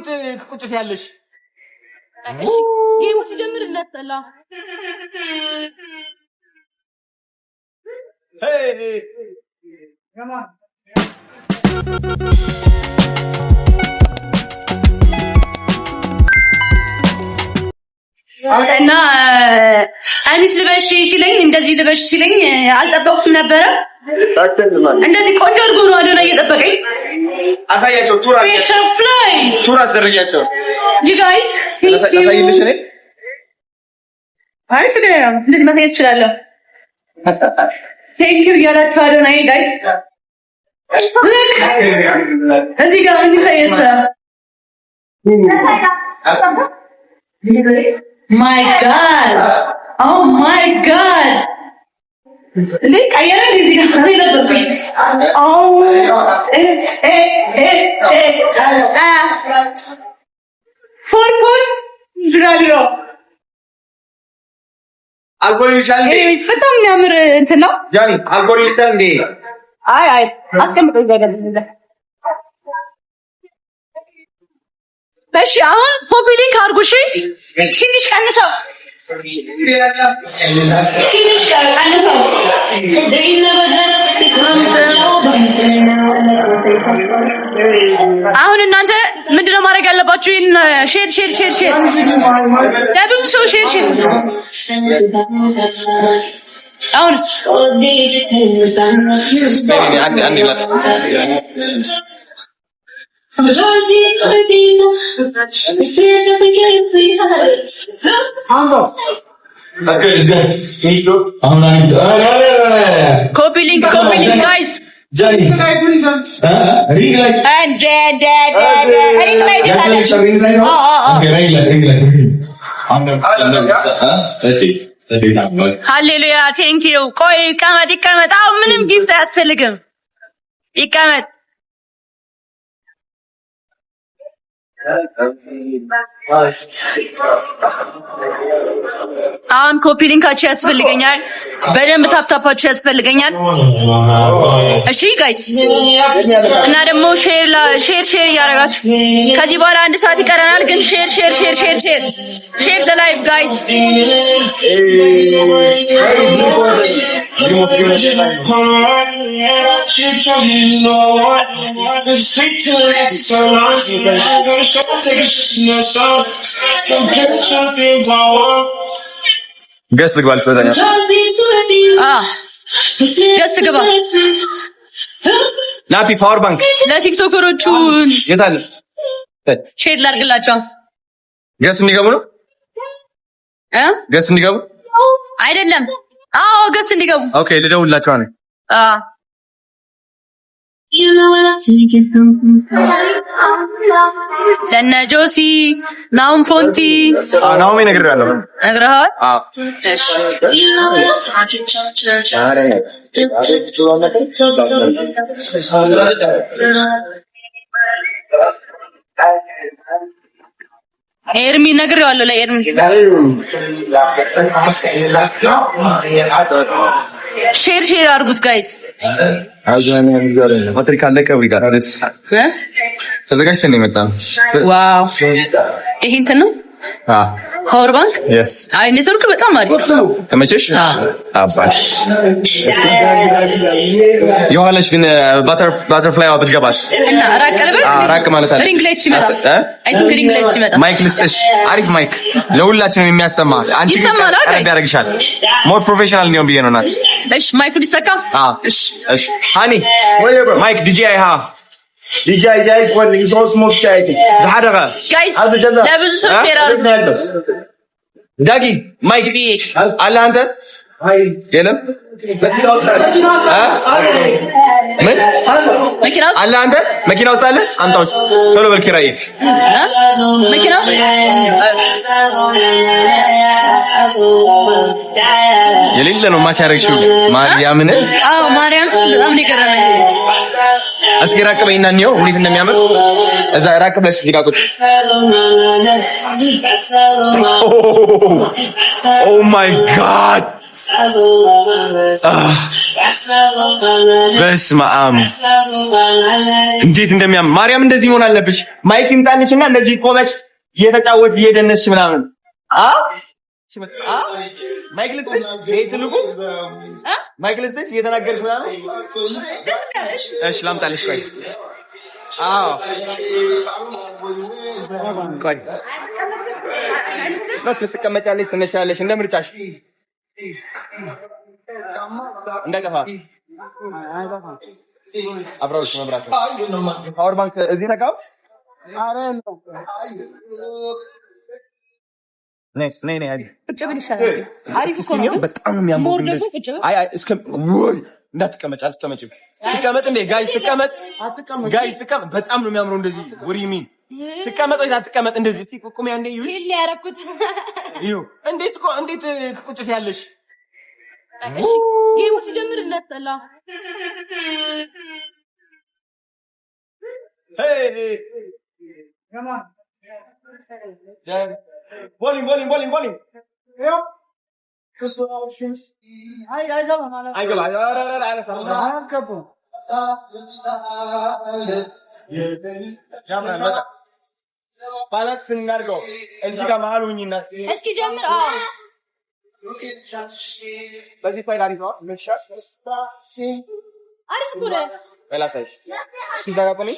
እንዴት ቁጭት ያለሽ እሺ ይሄ ሲጀምር እንዳትጠላ ሄይ come on እና አዲስ ልበሽ ሲለኝ እንደዚህ ልበሽ ሲለኝ አልጠበቅኩም ነበር እንደዚህ ቆንጆ አድርጎ ነው አደና እየጠበቀኝ አሳያቸው ቱራ አስደረጃቸው you guys አሳይልሽ ነኝ አይ ፍቅር እንዴት ማሳየት እችላለሁ thank you ያላችሁ አደና guys look እዚህ ጋር እንታያችሁ My God! Oh my God! Look, I am busy. Oh, four points. Zero. Algorithm. Hey, is that the number? No. Johnny, algorithm day. Aye. Ask him to get it. እሺ አሁን ኮፒ ሊንክ አድርጉሽ ትንሽ ቀንሰው አሁን እናንተ ምንድነው ማድረግ ያለባችሁ ሼር ለብዙ ሰው ሼር አሁንስ Copy link, guys. Johnny. Ring light. And ring light. Ring light. Hallelujah, thank you. ቆይ ይቀመጥ። አሁን ምንም ጊፍት አያስፈልግም። ይቀመጥ። አሁን ኮፒ ሊንካችሁ ያስፈልገኛል በደንብ ታፕታፓችሁ ያስፈልገኛል እሺ ጋይስ እና ደግሞ ሼር ያረጋችሁ ከዚህ በኋላ አንድ ሰዓት ይቀረናል ግን ሼር the live guys ገስት ግባልሽ በዛኛ ገስት ግባ ናፒ ፓወር ባንክ ለቲክቶከሮቹ የታለ ሼር ላድርግላቸው ገስት እንዲገቡ ነው ገስት እንዲገቡ አይደለም አዎ ገስት እንዲገቡ ኦኬ ልደውልላቸው ነው You know what I'm taking from ለነ ጆሲ ናውን ፎንቲ ናውም ይነግራለሁ ነግረሃል እሺ You know what I'm ኤርሚ ነግሬዋለሁ ለኤርሚ ሼር አድርጉት ጋይስ አዛኔ አንዛሬ ፓትሪክ አለቀ ዊጋርስ ተዘጋጅተን የመጣው ዋው ይሄ እንትን ነው ፓወር ባንክ yes አይ ኔትወርክ በጣም አሪፍ ተመቸሽ አባሽ የኋላሽ ግን ባተርፍላይ ብትገባስ እና ራቅ ማለት አለ ሪንግ ላይት ሲመጣ አይ ቲንክ ሪንግ ላይት ሲመጣ ማይክ ልስጥሽ አሪፍ ማይክ ለሁላችንም የሚያሰማ አንቺ ቀረብ ያደርግሻል ሞር ፕሮፌሽናል ነው ብዬ ነው ናት እሺ ማይኩ ሊሰካ እሺ ሃኒ ማይክ ዲጂ አይሃ DJ جاي كون يسوس مو شايفي زحدقه ጋይስ ለብዙ ሰው ሼር አድርጉ ዳጊ ማይክ አለ አንተ የለም ምን መኪናው አለ አንተ መኪናው ሳለ አንተው ቶሎ በል ኪራይ መኪናው የሌለ ነው ማቻረግሽው ማርያምን አዎ ማርያም በጣም ነው የገረመኝ እስኪ ራቅ በይና ነው እንዴት እንደሚያምር እዛ ራቅ ብለሽ ፊዳቁት ኦ ማይ ጋድ በስመ አብ እንዴት እንደሚያም ማርያም እንደዚህ መሆን አለብሽ። ማይክ ይምጣልሽና እንደዚህ ቆመሽ እየተጫወት እየደነስሽ ምናምን ማይክ ልትልሽ ትልቁ ማይክ ልትልሽ እየተናገርሽ ምናምን እሺ ላምጣልሽ ቆይ ቆይ ትቀመጫለሽ ትነሻለሽ እንደ ምርጫሽ እንደቀፋ አብራውሽ መብራት ፓወር ባንክ እዚህ ተቃው ነይ ቁጭ ብል ይሻላል። አሪፍ እኮ ነው። በጣም ነው የሚያምረው። አይ እስከ ወይ እንዳትቀመጭ አትቀመጭ። ትቀመጥ እንዴ ጋይስ ትቀመጥ። ጋይስ ትቀመጥ። በጣም ነው የሚያምረው እንደዚህ ወሪሚን ትቀመጥ ወይ አትቀመጥ እንደዚህ እስኪ ቁቁም ያንዴ ይሁን ይል ያረኩት ይሁ እንዴት ቁጭ ያለሽ እሺ ጌሙ ሲጀምር እንዳትጠላ ሄይ ከማን Bowling. Yo. Ay gala mala. Ay gala. Ara kapo. Jamna mata. Palat singar ko. Eski ka mahal hunyina. Eski jammer Basi file ari ko. Make sure. Ari pure. Pela size. Sida ka pani?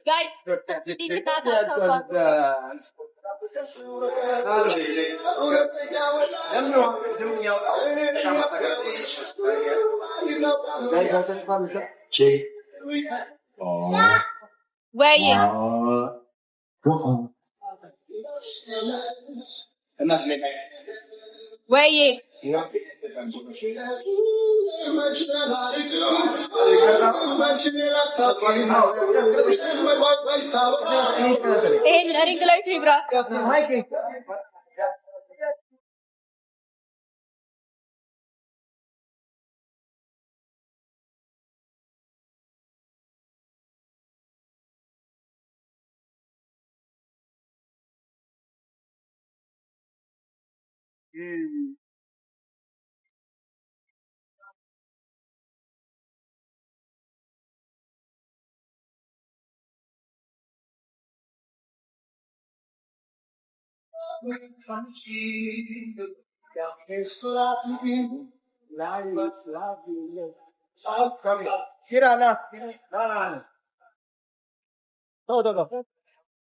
Guys, where you? Where you? Ring the light, Ibra.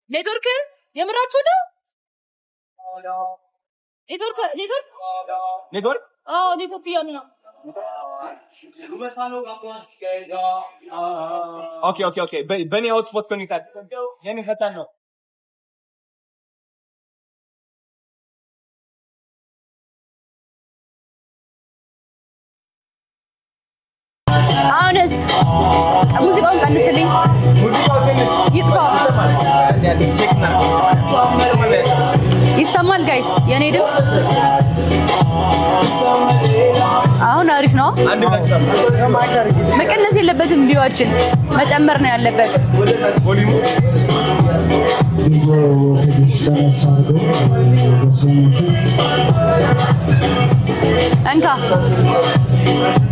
ኔትወርክ የምራችሁ ነው? ኔትወርክ አዎ ኔትወርክ ያለ ነው። ኦኬ በኔ ሆትስፖት ኮኔክት የኔ ፈጣን ነው። አሁንስ ሙዚቃውን ቀንስልኝ። ይጥፋ ይሰማል ጋይስ የኔ ድምፅ አሁን አሪፍ ነው። መቀነስ የለበትም ቪዲዮአችን መጨመር ነው ያለበት። እንካ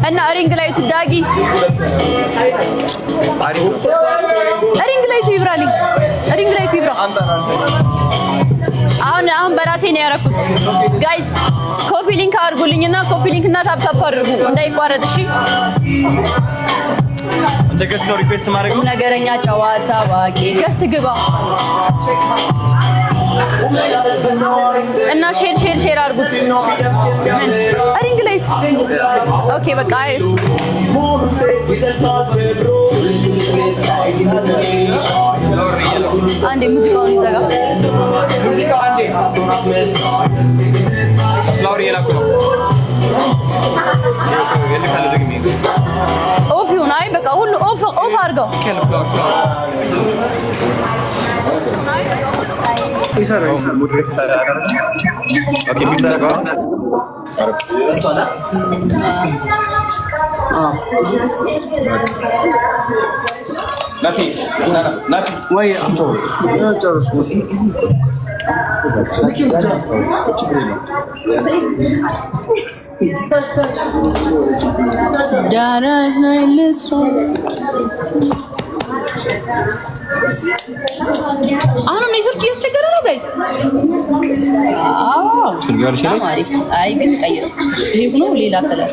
እና ሪንግ ላይቱ ዳጊ ሪንግ ላይቱ ይብራልኝ። ሪንግ ላይቱ ይብራ። አሁን በራሴ ነው ያረኩት። ጋይስ ኮፒ ሊንክ አድርጉልኝና ኮፒ ሊንክ እና ታፕ ታፕ አድርጉ እንዳይቋረጥ እሺ። ገስት ነው ሪኩዌስት ማድረግ ነገረኛ ጨዋታ ዋቂ ገስት ግባ እና ሼር አድርጉት። ምን ሪንግ ላይት ኦኬ በቃ አይስ አንዴ ሙዚቃውን ይዘጋ። ሙዚቃ አንዴ ፍላወር የላኩ ነው ኦፍ ይሁን። አይ በቃ ሁሉ ኦፍ አድርገው። አሁንም ኔትወርክ እያስቸገረ ነው ጋይስ። አይ ግን ቀይረው ይሄ ሆኖ ሌላ ከለር